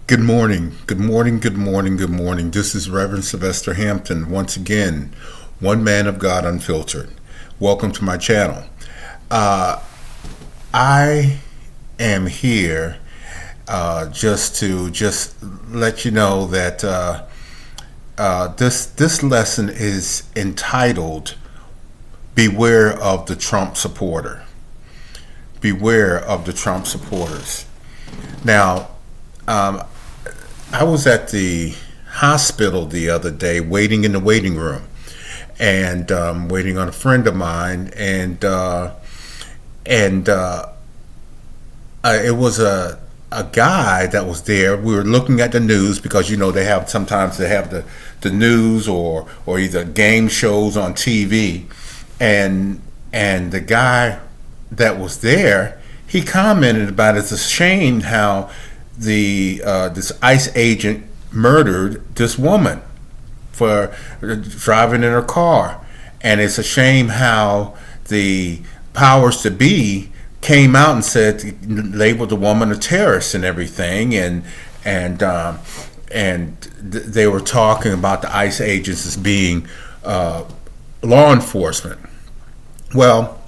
Good morning, good morning, good morning, good morning. This is Reverend Sylvester Hampton, once again, one man of God unfiltered. Welcome to my channel. I am here just let you know that this lesson is entitled "Beware of the Trump Supporter." Beware of the Trump supporters. Now, I was at the hospital the other day, waiting in the waiting room, and waiting on a friend of mine, and it was a guy that was there. We were looking at the news because sometimes they have the news or either game shows on TV, and the guy that was there, he commented about it's a shame how this ICE agent murdered this woman for driving in her car, and it's a shame how the powers to be came out and labeled the woman a terrorist and everything, and they were talking about the ICE agents as being law enforcement. Well,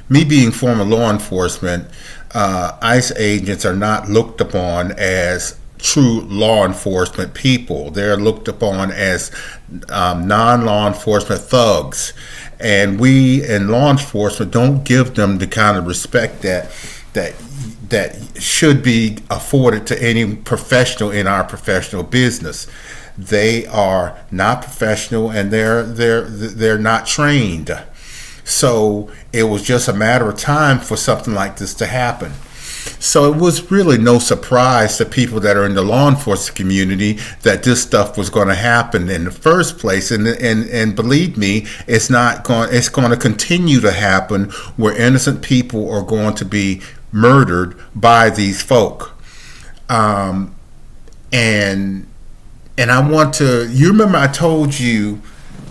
me being former law enforcement, ICE agents are not looked upon as true law enforcement people. They're looked upon as non-law enforcement thugs, and we in law enforcement don't give them the kind of respect that should be afforded to any professional in our professional business. They are not professional, and they're not trained. So it was just a matter of time for something like this to happen. So it was really no surprise to people that are in the law enforcement community that this stuff was going to happen in the first place. And believe me, it's going to continue to happen, where innocent people are going to be murdered by these folk. And you remember I told you,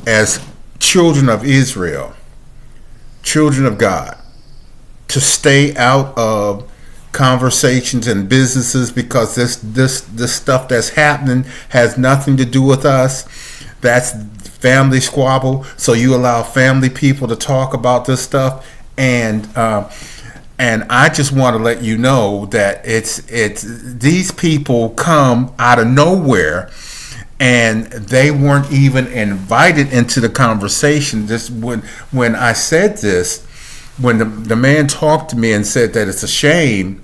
as children of Israel, children of God, to stay out of conversations and businesses, because this stuff that's happening has nothing to do with us. That's family squabble. So you allow family people to talk about this stuff, and I just want to let you know that it's these people come out of nowhere, and they weren't even invited into the conversation. Just when I said this, when the man talked to me and said that it's a shame,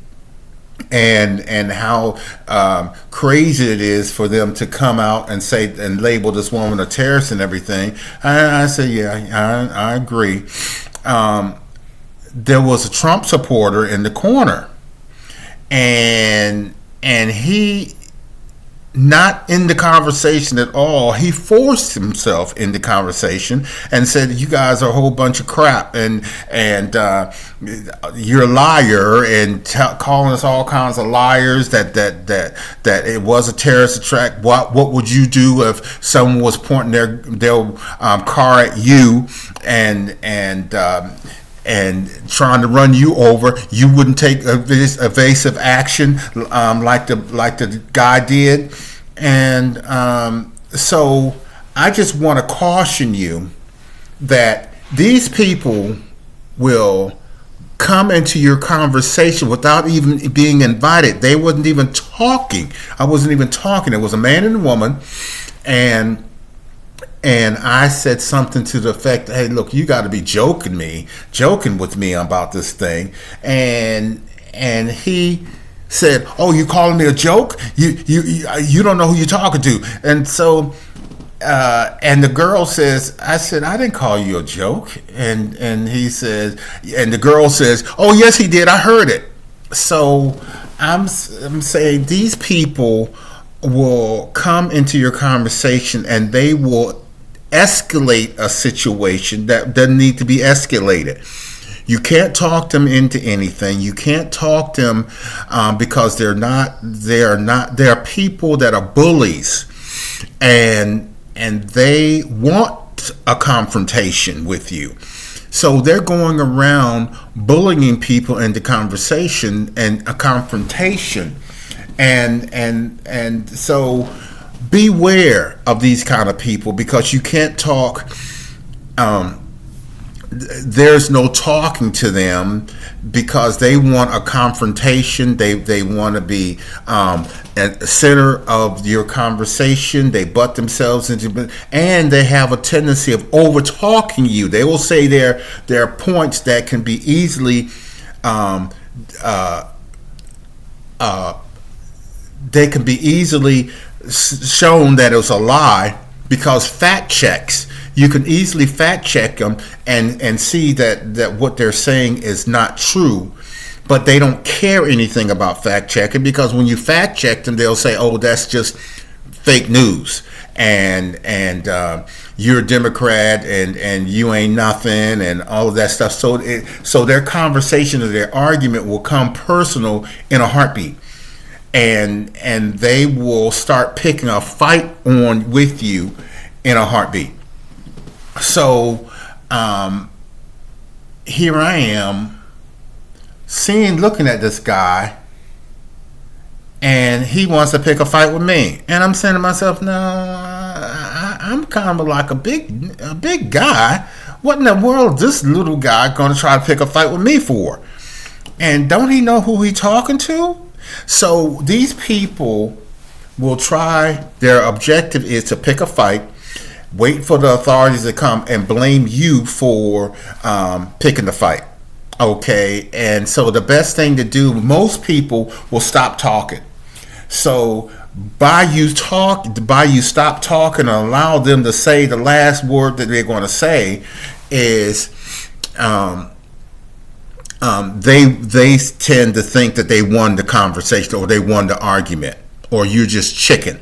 and how crazy it is for them to come out and say and label this woman a terrorist and everything, I said, yeah, I agree. There was a Trump supporter in the corner, and he, not in the conversation at all. He forced himself in the conversation and said, "You guys are a whole bunch of crap, and you're a liar, and calling us all kinds of liars. That it was a terrorist attack. What would you do if someone was pointing their car at you and trying to run you over? You wouldn't take evasive action like the guy did." And so I just want to caution you that these people will come into your conversation without even being invited. They wasn't even talking. I wasn't even talking. It was a man and a woman, and I said something to the effect, "Hey, look, you got to be joking with me about this thing." And he said, "Oh, you calling me a joke? You don't know who you're talking to." And so, and the girl says, I said, "I didn't call you a joke." And he says, and the girl says, "Oh, yes, he did. I heard it." So I'm saying these people will come into your conversation, and they will escalate a situation that doesn't need to be escalated. You can't talk them into anything. You can't talk them because they are people that are bullies, and they want a confrontation with you. So they're going around bullying people into conversation and a confrontation. And so beware of these kind of people, because you can't talk. There's no talking to them because they want a confrontation. They want to be at the center of your conversation. They butt themselves into, and they have a tendency of over talking you. They will say their points that can be easily shown that it was a lie, because fact checks, you can easily fact check them and see that what they're saying is not true. But they don't care anything about fact checking, because when you fact check them, they'll say, oh, that's just fake news, and you're a Democrat, and you ain't nothing, and all of that stuff. So their conversation or their argument will come personal in a heartbeat. And they will start picking a fight on with you in a heartbeat. So here I am, looking at this guy, and he wants to pick a fight with me, and I'm saying to myself, no, I'm kind of like a big guy. What in the world is this little guy going to try to pick a fight with me for? And don't he know who he's talking to? So these people will try, their objective is to pick a fight, wait for the authorities to come and blame you for picking the fight. Okay, and so the best thing to do, most people will stop talking. So by you stop talking and allow them to say the last word that they're going to say is they tend to think that they won the conversation or they won the argument, or you're just chicken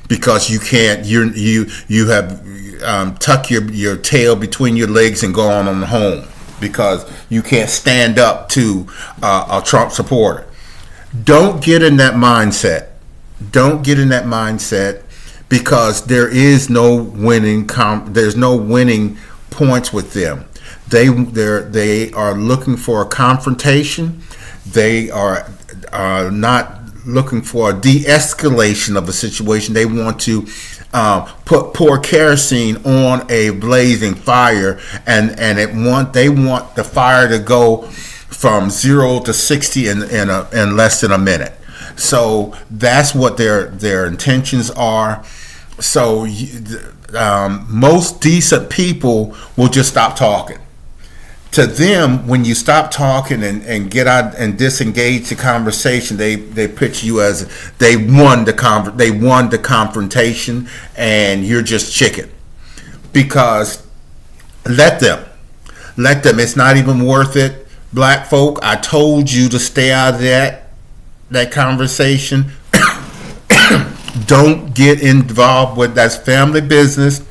because you can't, you have tuck your tail between your legs and go on home because you can't stand up to a Trump supporter. Don't get in that mindset. Don't get in that mindset, because there is no winning. There's no winning points with them. They are looking for a confrontation. They are not looking for a de-escalation of a situation. They want to pour kerosene on a blazing fire, and they want the fire to go from 0 to 60 in less than a minute. So that's what their intentions are. So most decent people will just stop talking. To them, when you stop talking and get out and disengage the conversation, they pitch you as they won the confrontation, and you're just chicken. Because let them. It's not even worth it. Black folk, I told you to stay out of that conversation. Don't get involved with that's family business,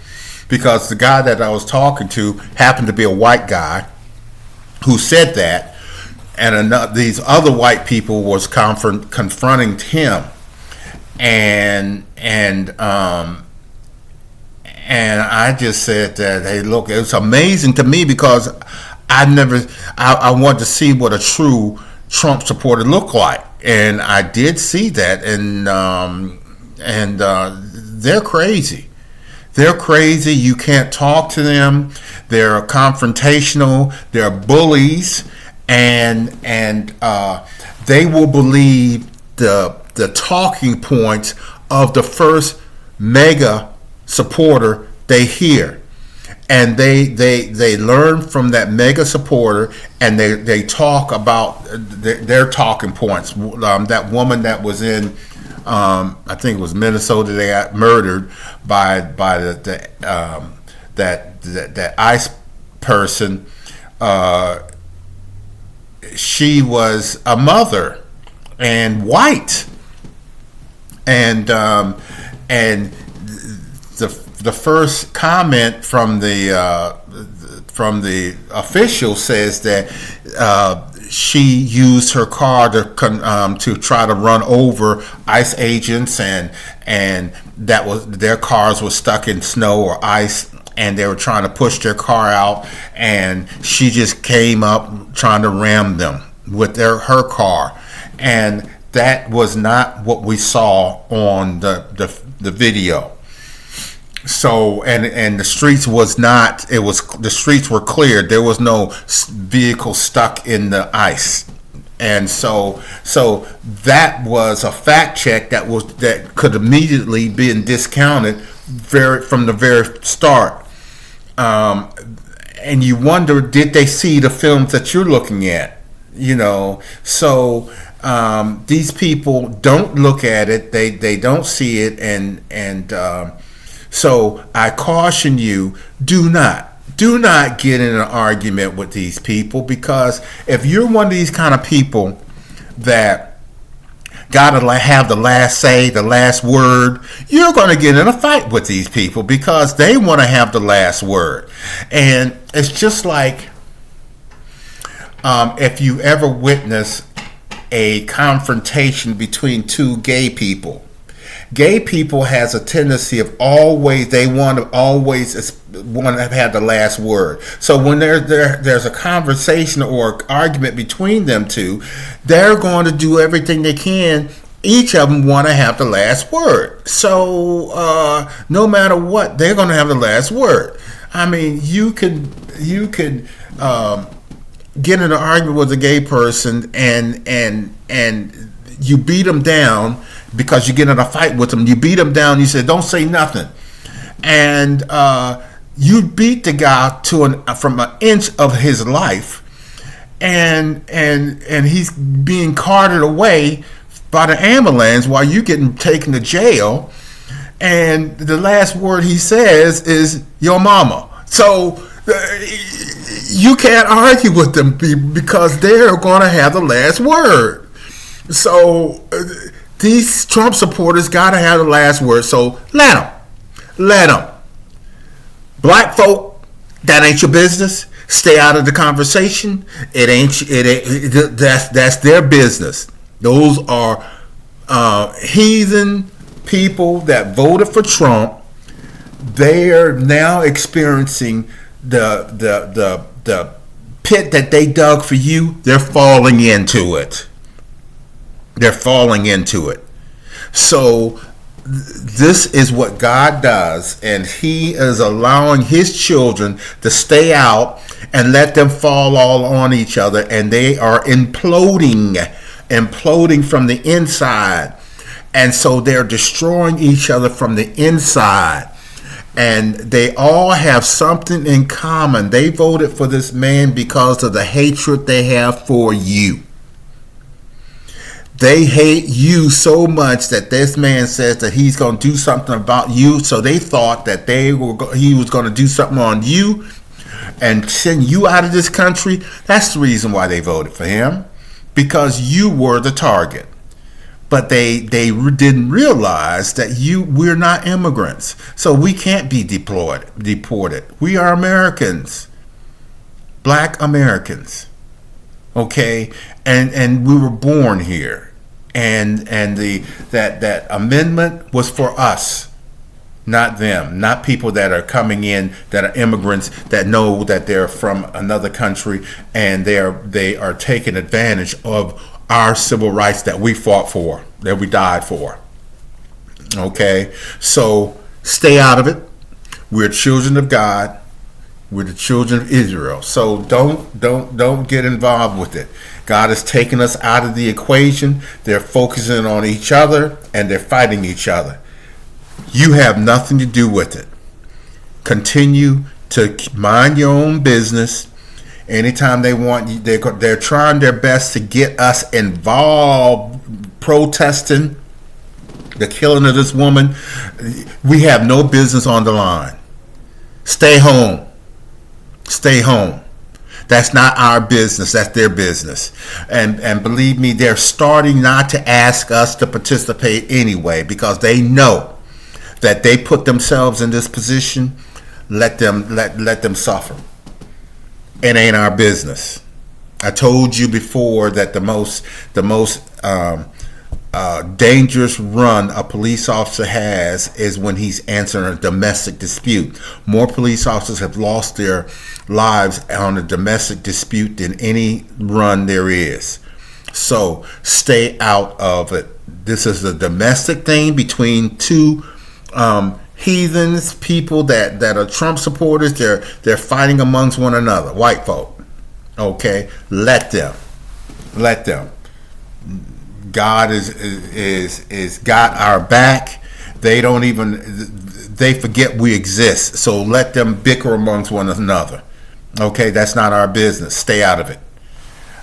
because the guy that I was talking to happened to be a white guy who said that, and these other white people was confronting him, and I just said that, hey, look, it's amazing to me, because I wanted to see what a true Trump supporter looked like, and I did see that, and they're crazy. They're crazy. You can't talk to them. They're confrontational. They're bullies, and they will believe the talking points of the first mega supporter they hear, and they learn from that mega supporter, and they talk about their talking points. That woman that was in, I think it was Minnesota, they got murdered by that ICE person. She was a mother and white, and the first comment from the official says that she used her car to try to run over ICE agents, and that was, their cars were stuck in snow or ice, and they were trying to push their car out, and she just came up trying to ram them with her car, and that was not what we saw on the video. So and the streets was not. It was the streets were cleared. There was no vehicle stuck in the ice. And so that was a fact check that could immediately been discounted from the very start. And you wonder, did they see the films that you're looking at? So these people don't look at it. They don't see it, and so I caution you: do not get in an argument with these people, because if you're one of these kind of people that gotta have the last say, the last word, you're going to get in a fight with these people because they want to have the last word. And it's just like if you ever witness a confrontation between two gay people. Gay people has a tendency of always want to have the last word. So when there's a conversation or argument between them two, they're going to do everything they can. Each of them want to have the last word. So no matter what, they're going to have the last word. I mean, you could get in an argument with a gay person and you beat them down because you get in a fight with them. You beat them down. You say, "Don't say nothing," and you beat the guy from an inch of his life, and he's being carted away by the ambulance while you're getting taken to jail. And the last word he says is "your mama." So you can't argue with them because they're going to have the last word. So these Trump supporters got to have the last word. So let them. Black folk, that ain't your business. Stay out of the conversation. That's their business. Those are heathen people that voted for Trump. They are now experiencing the pit that they dug for you. They're falling into it. So this is what God does, and He is allowing His children to stay out and let them fall all on each other, and they are imploding from the inside. And so they're destroying each other from the inside. And they all have something in common. They voted for this man because of the hatred they have for you. They hate you so much that this man says that he's going to do something about you. So they thought that he was going to do something on you and send you out of this country. That's the reason why they voted for him, because you were the target. But they didn't realize that we're not immigrants, so we can't be deported. We are Americans, Black Americans, okay, and we were born here, and that amendment was for us, not them, not people that are coming in that are immigrants that know that they're from another country and they are taking advantage of our civil rights that we fought for, that we died for. Okay, so stay out of it. We're children of God. We're the children of Israel. So don't get involved with it. God has taken us out of the equation. They're focusing on each other and they're fighting each other. You have nothing to do with it. Continue to mind your own business. Anytime they want you, they're trying their best to get us involved, protesting the killing of this woman. We have no business on the line. Stay home. That's not our business. That's their business. And believe me, they're starting not to ask us to participate anyway, because they know that they put themselves in this position. Let them suffer. It ain't our business. I told you before that the most dangerous run a police officer has is when he's answering a domestic dispute. More police officers have lost their lives on a domestic dispute than any run there is. So stay out of it. This is a domestic thing between two heathens, people that are Trump supporters. They're fighting amongst one another, white folk. Okay, let them. God is got our back. They forget we exist. So let them bicker amongst one another. Okay, that's not our business. Stay out of it.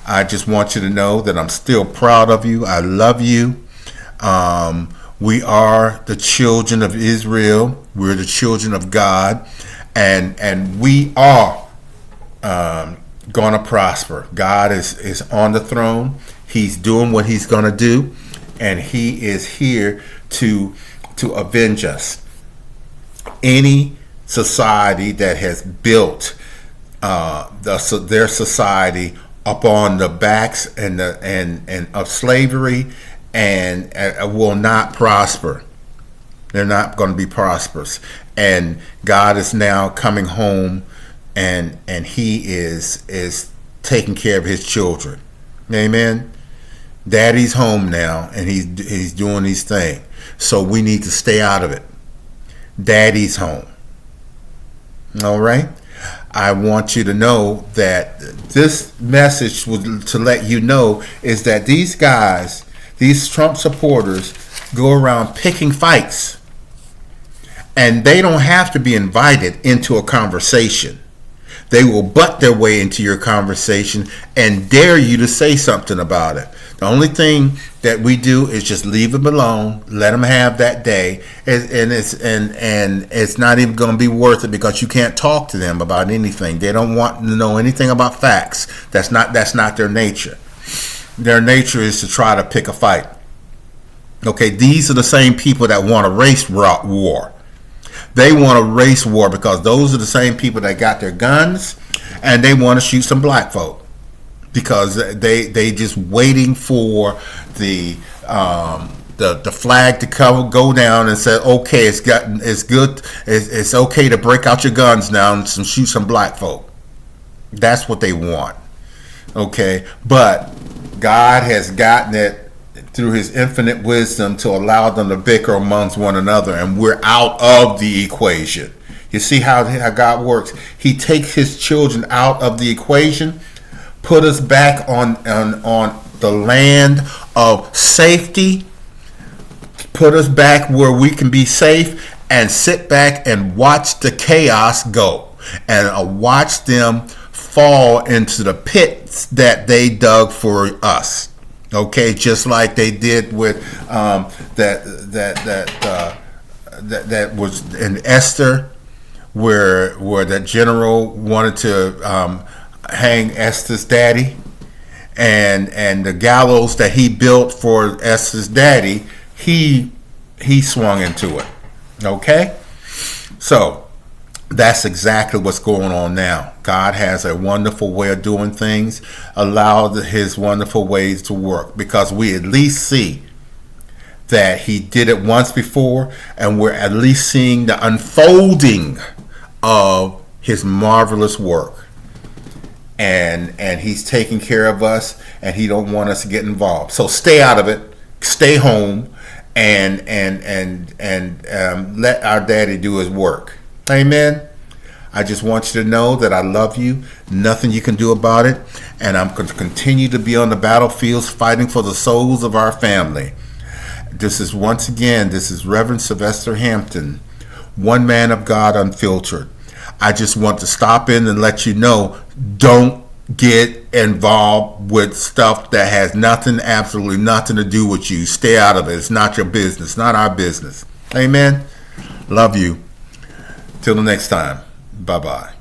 I just want you to know that I'm still proud of you. I love you. We are the children of Israel. We're the children of God, and we are going to prosper. God is on the throne. He's doing what he's going to do, and he is here to avenge us. Any society that has built their society upon the backs and of slavery and will not prosper. They're not going to be prosperous. And God is now coming home, and he is taking care of his children. Amen. Daddy's home now, and he's doing his thing. So we need to stay out of it. Daddy's home. All right. I want you to know that this message was to let you know is that these guys, these Trump supporters, go around picking fights, and they don't have to be invited into a conversation. They will butt their way into your conversation and dare you to say something about it. The only thing that we do is just leave them alone, let them have that day, and it's not even going to be worth it because you can't talk to them about anything. They don't want to know anything about facts. That's not their nature. Their nature is to try to pick a fight. Okay, these are the same people that want a race war. They want a race war because those are the same people that got their guns and they want to shoot some black folk because they just waiting for the flag to go down and say, okay, it's okay to break out your guns now and shoot some black folk. That's what they want. Okay, but God has gotten it through his infinite wisdom to allow them to bicker amongst one another, and we're out of the equation. You see how God works? He takes his children out of the equation, put us back on the land of safety, put us back where we can be safe and sit back and watch the chaos go and watch them fall into the pits that they dug for us. Okay, just like they did with that was in Esther, where the general wanted to hang Esther's daddy, and the gallows that he built for Esther's daddy, he swung into it. Okay, so that's exactly what's going on now. God has a wonderful way of doing things. Allow his wonderful ways to work, because we at least see that he did it once before, and we're at least seeing the unfolding of his marvelous work. And he's taking care of us, and he don't want us to get involved. So stay out of it. Stay home, and let our daddy do his work. Amen. I just want you to know that I love you. Nothing you can do about it. And I'm going to continue to be on the battlefields fighting for the souls of our family. This is Reverend Sylvester Hampton, one man of God unfiltered. I just want to stop in and let you know, don't get involved with stuff that has absolutely nothing to do with you. Stay out of it. It's not your business, not our business. Amen. Love you. Till the next time. Bye-bye.